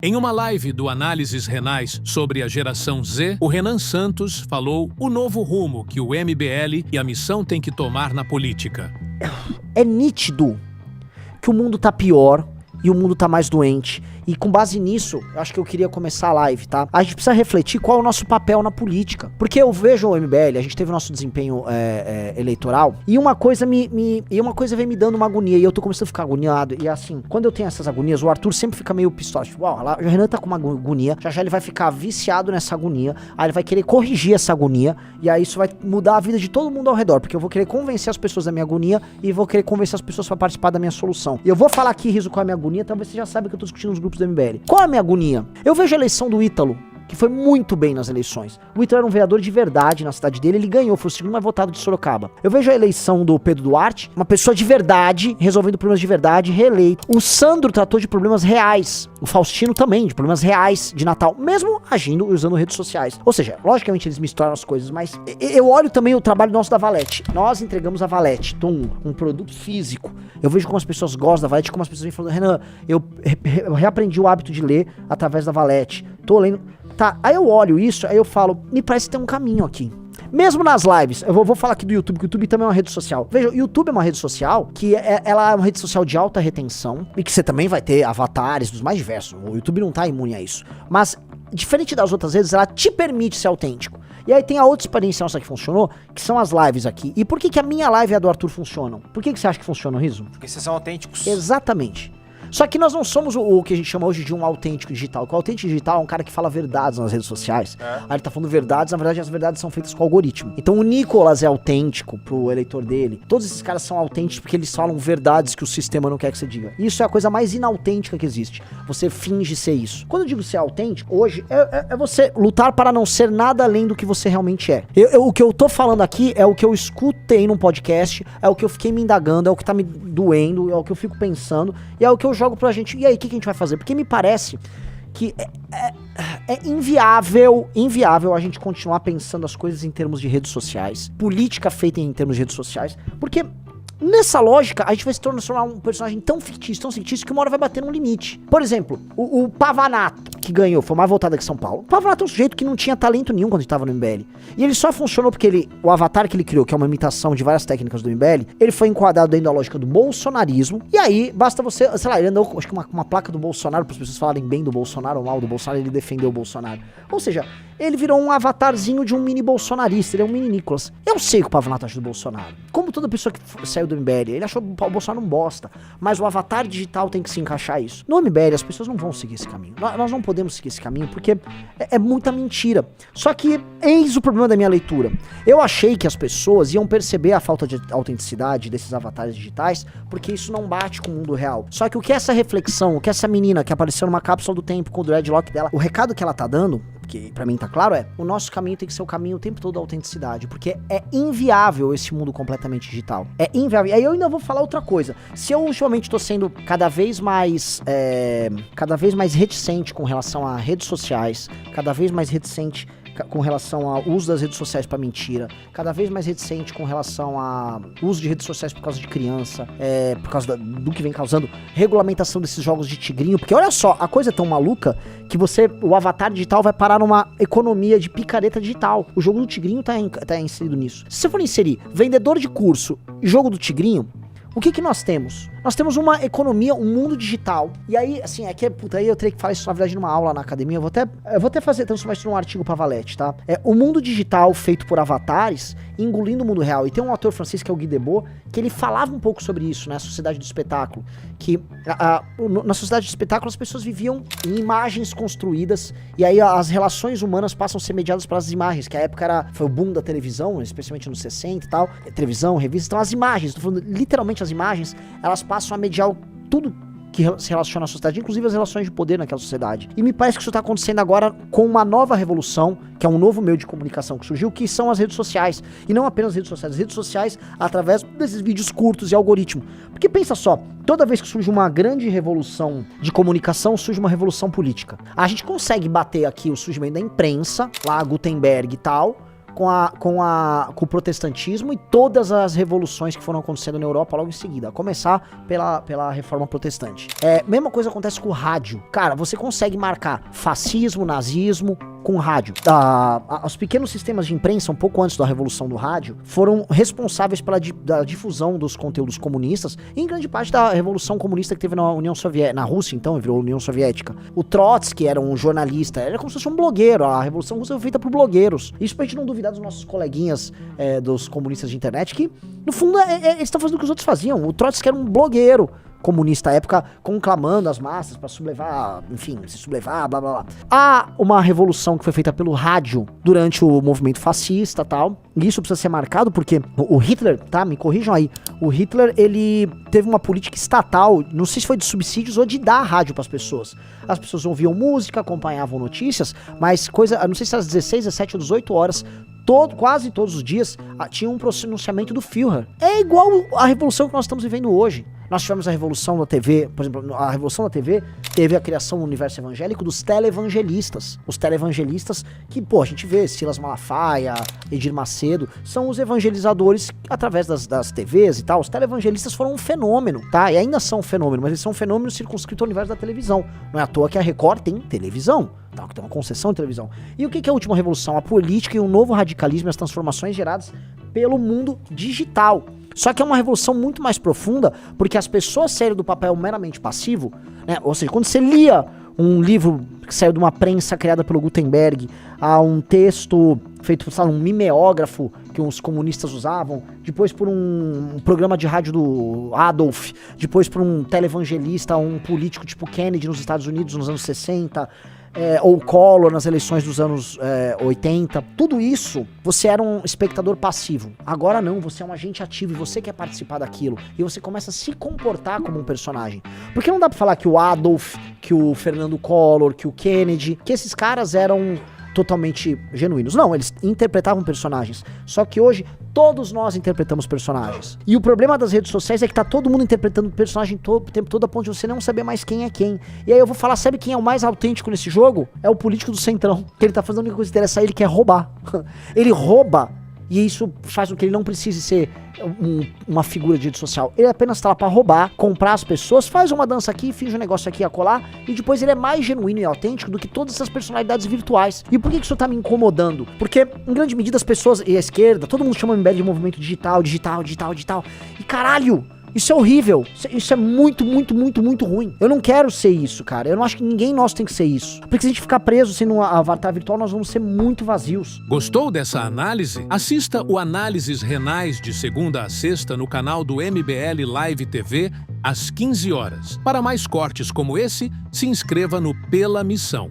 Em uma live do Análises Renais sobre a geração Z, o Renan Santos falou o novo rumo que o MBL e a missão têm que tomar na política. É nítido que o mundo tá pior e o mundo tá mais doente. E com base nisso, eu acho que eu queria começar a live, tá? A gente precisa refletir qual é o nosso papel na política. Porque eu vejo o MBL, a gente teve o nosso desempenho eleitoral, e uma coisa vem me dando uma agonia, e eu tô começando a ficar agoniado. E assim, quando eu tenho essas agonias, o Arthur sempre fica meio pistola. Tipo, uau, o Renan tá com uma agonia, já ele vai ficar viciado nessa agonia, aí ele vai querer corrigir essa agonia, e aí isso vai mudar a vida de todo mundo ao redor, porque eu vou querer convencer as pessoas da minha agonia, e vou querer convencer as pessoas pra participar da minha solução. E eu vou falar aqui, Riso, qual é a minha agonia, talvez você já saiba que eu tô discutindo nos grupos do MBL. Qual é a minha agonia? Eu vejo a eleição do Ítalo, que foi muito bem nas eleições. O Ítalo era um vereador de verdade na cidade dele, ele ganhou, foi o segundo mais votado de Sorocaba. Eu vejo a eleição do Pedro Duarte, uma pessoa de verdade, resolvendo problemas de verdade, reeleito. O Sandro tratou de problemas reais. O Faustino também, de problemas reais de Natal, mesmo agindo e usando redes sociais. Ou seja, logicamente eles misturam as coisas, mas eu olho também o trabalho nosso da Valete. Nós entregamos a Valete, um produto físico. Eu vejo como as pessoas gostam da Valete, como as pessoas vêm falando, Renan, eu reaprendi o hábito de ler através da Valete. Tô lendo... Tá, aí eu olho isso, aí eu falo, me parece que tem um caminho aqui. Mesmo nas lives, eu vou falar aqui do YouTube, que o YouTube também é uma rede social. Veja, o YouTube é uma rede social que ela é uma rede social de alta retenção e que você também vai ter avatares dos mais diversos. O YouTube não tá imune a isso. Mas, diferente das outras redes, ela te permite ser autêntico. E aí tem a outra experiência nossa que funcionou, que são as lives aqui. E por que a minha live e a do Arthur funcionam? Por que você acha que funcionam, Riso? Porque vocês são autênticos. Exatamente. Só que nós não somos o que a gente chama hoje de um autêntico digital. O autêntico digital é um cara que fala verdades nas redes sociais. Aí ele tá falando verdades, na verdade as verdades são feitas com algoritmo. Então o Nicolas é autêntico pro eleitor dele. Todos esses caras são autênticos porque eles falam verdades que o sistema não quer que você diga. Isso é a coisa mais inautêntica que existe. Você finge ser isso. Quando eu digo ser autêntico, hoje, é você lutar para não ser nada além do que você realmente é. O que eu tô falando aqui é o que eu escutei num podcast, é o que eu fiquei me indagando, é o que tá me doendo, é o que eu fico pensando, e é o que eu jogo pra gente. E aí, o que a gente vai fazer? Porque me parece que é inviável a gente continuar pensando as coisas em termos de redes sociais, política feita em termos de redes sociais, porque nessa lógica, a gente vai se tornar um personagem tão fictício, que uma hora vai bater num limite. Por exemplo, o Pavanato, que ganhou, foi o mais votado aqui em São Paulo. O Pavanato é um sujeito que não tinha talento nenhum quando ele tava no MBL. E ele só funcionou porque o avatar que ele criou, que é uma imitação de várias técnicas do MBL, ele foi enquadrado dentro da lógica do bolsonarismo. E aí, basta você, sei lá, ele andou, acho que uma placa do Bolsonaro, para as pessoas falarem bem do Bolsonaro ou mal do Bolsonaro, ele defendeu o Bolsonaro. Ou seja, ele virou um avatarzinho de um mini bolsonarista, ele é um mini Nicolas. Eu sei que o Pavanato acha do Bolsonaro. Como toda pessoa que saiu do MBL, ele achou o Bolsonaro um bosta. Mas o avatar digital tem que se encaixar isso. No MBL, as pessoas não vão seguir esse caminho. Nós não podemos seguir esse caminho, porque é muita mentira. Só que, eis o problema da minha leitura. Eu achei que as pessoas iam perceber a falta de autenticidade desses avatares digitais, porque isso não bate com o mundo real. Só que o que essa reflexão, o que essa menina que apareceu numa cápsula do tempo com o dreadlock dela, o recado que ela tá dando, que pra mim tá claro, o nosso caminho tem que ser o caminho o tempo todo da autenticidade, porque é inviável esse mundo completamente digital. É inviável. E aí eu ainda vou falar outra coisa. Se eu ultimamente tô sendo cada vez mais reticente com relação a redes sociais, cada vez mais reticente com relação ao uso das redes sociais pra mentira, cada vez mais reticente com relação ao uso de redes sociais por causa de criança, por causa do que vem causando regulamentação desses jogos de tigrinho, porque olha só, a coisa é tão maluca que o avatar digital vai parar numa economia de picareta digital. O jogo do tigrinho tá inserido nisso. Se você for inserir vendedor de curso e jogo do tigrinho, o que nós temos? Nós temos uma economia, um mundo digital. E aí, assim, aí eu teria que falar isso, na verdade, numa aula na academia. Eu vou até transformar isso num artigo pra Valete, tá? O mundo digital feito por avatares, engolindo o mundo real. E tem um autor francês, que é o Guy Debord, que ele falava um pouco sobre isso, né? A sociedade do espetáculo. Que na sociedade do espetáculo, as pessoas viviam em imagens construídas. E aí as relações humanas passam a ser mediadas pelas imagens. Que a época foi o boom da televisão, especialmente nos 60 e tal. Televisão, revista. Então as imagens, tô falando literalmente as imagens, elas passam a mediar tudo que se relaciona à sociedade, inclusive as relações de poder naquela sociedade. E me parece que isso tá acontecendo agora com uma nova revolução, que é um novo meio de comunicação que surgiu, que são as redes sociais. E não apenas as redes sociais através desses vídeos curtos e algoritmo. Porque pensa só, toda vez que surge uma grande revolução de comunicação, surge uma revolução política. A gente consegue bater aqui o surgimento da imprensa, lá Gutenberg e tal, com o protestantismo e todas as revoluções que foram acontecendo na Europa logo em seguida, a começar pela reforma protestante. Mesma coisa acontece com o rádio. Cara, você consegue marcar fascismo, nazismo com rádio. Os pequenos sistemas de imprensa, um pouco antes da revolução do rádio, foram responsáveis pela difusão dos conteúdos comunistas, e em grande parte da revolução comunista que teve na União Soviética, na Rússia, então, virou União Soviética. O Trotsky era um jornalista, era como se fosse um blogueiro, a revolução russa foi feita por blogueiros. Isso pra gente não duvidar dos nossos coleguinhas dos comunistas de internet, que, no fundo, eles estão fazendo o que os outros faziam. O Trotsky era um blogueiro comunista à época, conclamando as massas pra sublevar, enfim, se sublevar, blá blá blá. Há uma revolução que foi feita pelo rádio durante o movimento fascista e tal, e isso precisa ser marcado porque o Hitler, tá, me corrijam aí, o Hitler, ele teve uma política estatal, não sei se foi de subsídios ou de dar rádio pras pessoas. As pessoas ouviam música, acompanhavam notícias, mas não sei se às 16, 17 ou 18 horas, quase todos os dias, tinha um pronunciamento do Führer. É igual a revolução que nós estamos vivendo hoje. Nós tivemos a revolução da TV, por exemplo, a revolução da TV teve a criação no universo evangélico dos televangelistas. Os televangelistas que, a gente vê, Silas Malafaia, Edir Macedo, são os evangelizadores através das TVs e tal. Os televangelistas foram um fenômeno, tá? E ainda são um fenômeno, mas eles são um fenômeno circunscrito ao universo da televisão. Não é à toa que a Record tem televisão. Tá, que tem uma concessão de televisão. E o que é a última revolução? A política e um novo radicalismo e as transformações geradas pelo mundo digital. Só que é uma revolução muito mais profunda, porque as pessoas saíram do papel meramente passivo, né? Ou seja, quando você lia um livro que saiu de uma prensa criada pelo Gutenberg, a um texto feito por, um mimeógrafo que os comunistas usavam, depois por um programa de rádio do Adolf, depois por um televangelista, um político tipo Kennedy nos Estados Unidos nos anos 60, ou Collor nas eleições dos anos 80, tudo isso, você era um espectador passivo. Agora não, você é um agente ativo e você quer participar daquilo. E você começa a se comportar como um personagem. Porque não dá pra falar que o Adolf, que o Fernando Collor, que o Kennedy, que esses caras eram totalmente genuínos. Não, eles interpretavam personagens. Só que hoje, todos nós interpretamos personagens. E o problema das redes sociais é que tá todo mundo interpretando personagem o tempo todo, a ponto de você não saber mais quem é quem. E aí eu vou falar, sabe quem é o mais autêntico nesse jogo? É o político do Centrão. Que ele tá fazendo a única coisa que interessa a ele, que é roubar. Ele rouba. E isso faz com que ele não precise ser uma figura de rede social. Ele apenas tá lá pra roubar, comprar as pessoas, faz uma dança aqui, finge um negócio aqui a colar, e depois ele é mais genuíno e autêntico do que todas essas personalidades virtuais. E por que isso tá me incomodando? Porque, em grande medida, as pessoas, e a esquerda, todo mundo chama o MBL de movimento digital. E caralho! Isso é horrível, isso é muito, muito, muito, muito ruim. Eu não quero ser isso, cara. Eu não acho que ninguém nosso tem que ser isso. Porque se a gente ficar preso sendo um avatar virtual, nós vamos ser muito vazios. Gostou dessa análise? Assista o Análises Renais de segunda a sexta no canal do MBL Live TV, às 15 horas. Para mais cortes como esse, se inscreva no Pela Missão.